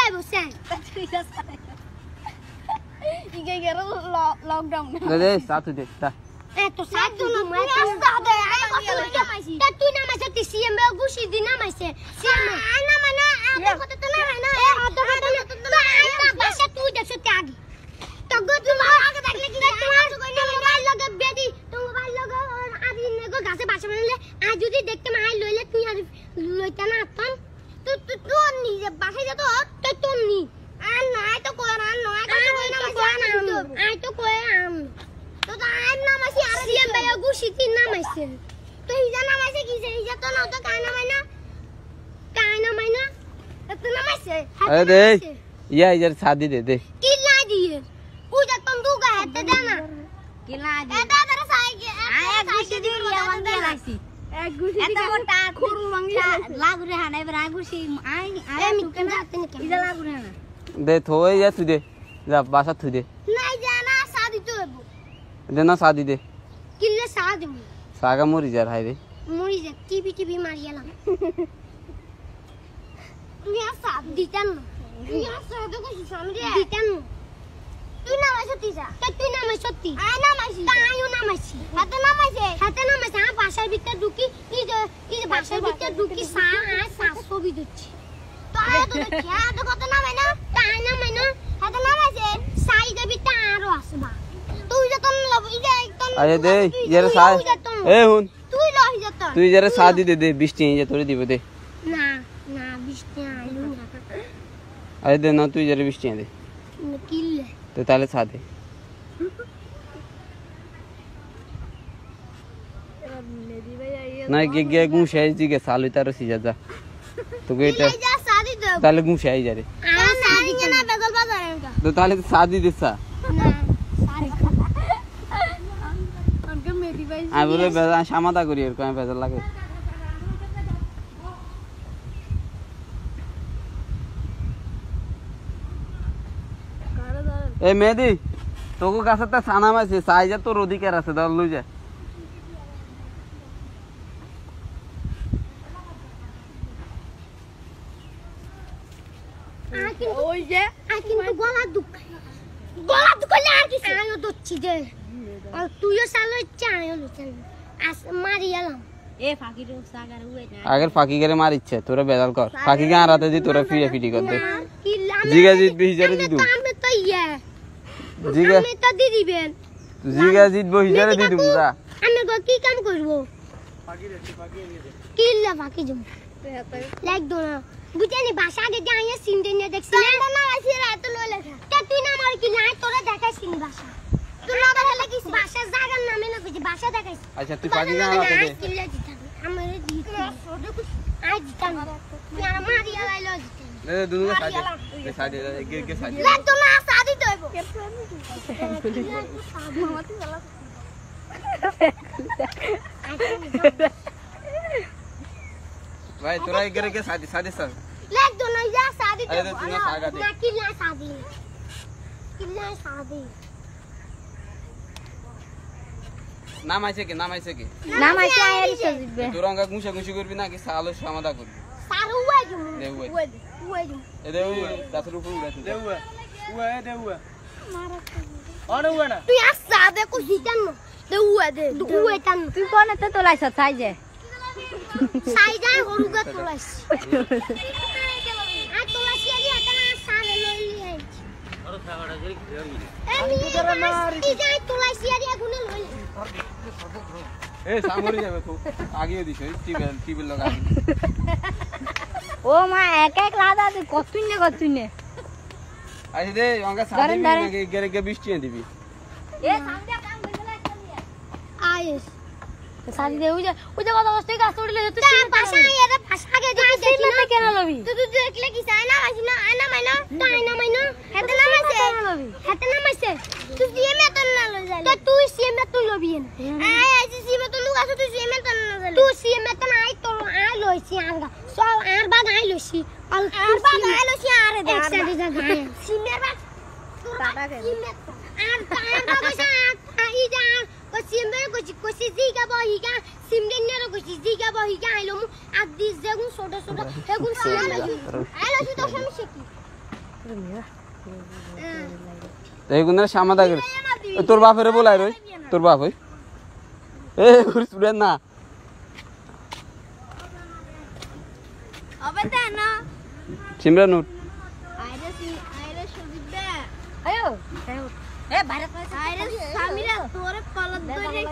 I বসেন ইগে গেল lockdown দে সাথে দে তা তো সাথে না মই রাস্তা দে আই কথা মাইছি তা তুই না মাইছে তুই সিএম বে গুছি দি না মাইছে সিএম না মানে আ কথা তো না হয় না এ কথা তো না আই না বাসা তুই দেখছ তে আগে তো গো তুমি আগে দেখলে কি তোমার মোবাইল লগে বেদি তো মোবাইল লগে আদি নেগো গাছে বাসা বানালে আজ যদি দেখতে মাই লইলে তুই আর লইতা না আপন তো নিজে বাসা যা তো নি আর নাই তো কই না নয় তো কই না আই তো কই আম তো আই না মাসি আর সিএম বে গুছি তিন না মাইছে তো ইজা না মাইছে কি যে ইজা তো না তো কাই না মাইনা তো না মাইছে আরে দে ইয়া ইজার শাদি দে দে কি লাই দিয়ে পূজা তন দুগা হেতে দে না কি লাই দিয়ে এটা তারা সাইকে এক গুছি দি লিয়া মানতে লাইছি এক গুছি দি কোটা খুরু মাঙ্গি লাগু রে হানাই বরা গুছি আই আমি কেন যাতে নি ইজা লাগু রে না দে থই যা তুই দে যা বাসা তুই দে নাই জানা শাদি তো হবো দে না শাদি দে কিল্লে শাদি সাগা মরি যা হাই রে মরি যা টিভি মারিয়ালাম তুই আর শাদি দিতাম না তুই আর শাদি কইছিস সামনে দিতাম তুই না মাইছ তিসা তুই না মাইছ সত্যি আই না মাইছি আইও না মাইছি হাতে না মাইছে আ বাসার ভিতর ঢুকি এই যে বাসার ভিতর ঢুকি সা আর ছবি দিচ্ছি তো আয় তো দেখি আ তো কত না মাইনা তাই না মাইনা হাতে না মাইছে সাইডে ভিতর আরো আসবা তুই যতন লব ইজা একদম আরে দে ইয়ার সাই এ হুন তুই লহি যত তুই যারে শাদি দে দে 20 টি ইয়া তোরে দিব দে না 20 টি আইলু না আরে দে না তুই যারে 20 টি দে কিল্লে তো তাহলে শাদি না গে গুছাই দিকে সালু তার সিজা যা তোকে এটা যা শাদি দে তাহলে গুছাই যা রে শাদি না বেগল বাজারে তো তাহলে শাদি দিছা না শাদি আনকে মেদি ভাই আমি বলে বেজা সমাধা করি এর কয় বেজা লাগে এ মেদি তোকে কাছে তা সানা মাছে সাইজা তোর অধিকার আছে দল লই যা ওই যে কিন্তু গলা দুখালে আর কিছু আয়ো দচ্ছি দে আর তুইও সালো চায়ো লুচান আস মারি এলাম এ ফাকির সাগার উই না আগের ফাঁকি করে মার ইচ্ছে তোরা বেজাল কর ফাঁকি গান রাতে দি তোরা ফিরে ফিটি কর দে কি জিগা জিত বিহিজারে দিদু আমি তো ইয়া জিগা আমি তো দি দিবেন জিগা জিত বিহিজারে দিদু যা আমি গো কি কাম করব কি লা ফাকি জম লাইক দো না বুঝানি ভাষা আগে যাইয়া সিনতে নিয়ে দেখছি না না আসি রাত লই লেখা তে তুই না আমার কি নাই তোরা দেখাইছিস নি ভাষা তুই না দেখালে কি ভাষা জায়গার নামে না বুঝি ভাষা দেখাইছিস আচ্ছা তুই ফাঁকি গান রাতে দে আমারে দিতে আজ দিতাম তুই আমার ইয়া লাইলো দে দুনু সাইডে দে সাইডে গে সাইডে লে তো না শাদি দেব ভাই তোরা এগরে গে সাইডে সাইডে সর লে তো না যা শাদি দেব আরে তুই না সাগা দে না কি না শাদি নাম আইছে কি নামাইছে আইরি সজিবে তোরঙ্গা গুছা গুছি করবি না কি সালো সমাধা করবি সারু ওই জু দে ওই জু এ দে ওই গাছের উপর উড়াতে দে মারা আরে ওয়া না তুই আসা দে কো হিতান দে উয়ে টান তুই কোন এত তোলাইছ সাইজে সাইজাই হরুগা তোলাইছ আ তোলাইছি আগে এটা না সারে লইলি আই আরে খাওয়াটা গরি গরি আমি যাই তোলাইছি আগে গুনে লইলি এ সামরি যাবে তো আগিয়ে দিছ টিভি লাগা ও মা এক এক লাদা তুই কতুইনে আইছে দে অঙ্গা সাদি নাকি গরে গে 20 টি দিবি এ সামনে কাম কইলা আইস সাদি দে ওই যে কত কষ্ট গাছ উড়লে তুই তা পাশা এর পাশা আগে যাই দেখি না কেন লবি তুই দেখলে কি চাই না মাইনা আনা মাইনা তাই না মাইনা হেতে না মাইছে তুই সিএমে তো না লই যাই তুই সিএমে তো লবি না আই সিএমে তো লুক আছে তুই সিএমে তো না যাই তুই সিএমে তো নাই তো আই লইছি আরগা সব আর বাগ আই লইছি আর বাগ আই লইছি আরে দে একসাথে যা গায় সিমের বাগ টাটা কে আর বাগ কইছা আই যা কো সিএমে কইছি জিগা বহিগা সিমদে নেরো কইছি জিগা বহিগা আইলো মু আর দিস যেগুন ছোট হেগুন সিএমে আই লইছি তো সমস্যা কি এই গুণ সামাদা করে তোর বাপেরে বলাই রই তোর বাপ হই এ স্টুডেন্ট না अबे ते ना সিমরান উঠ आयरे सुदीप दे আয়ো এ বাইরে आयरे सामीरा तोरे पलक दे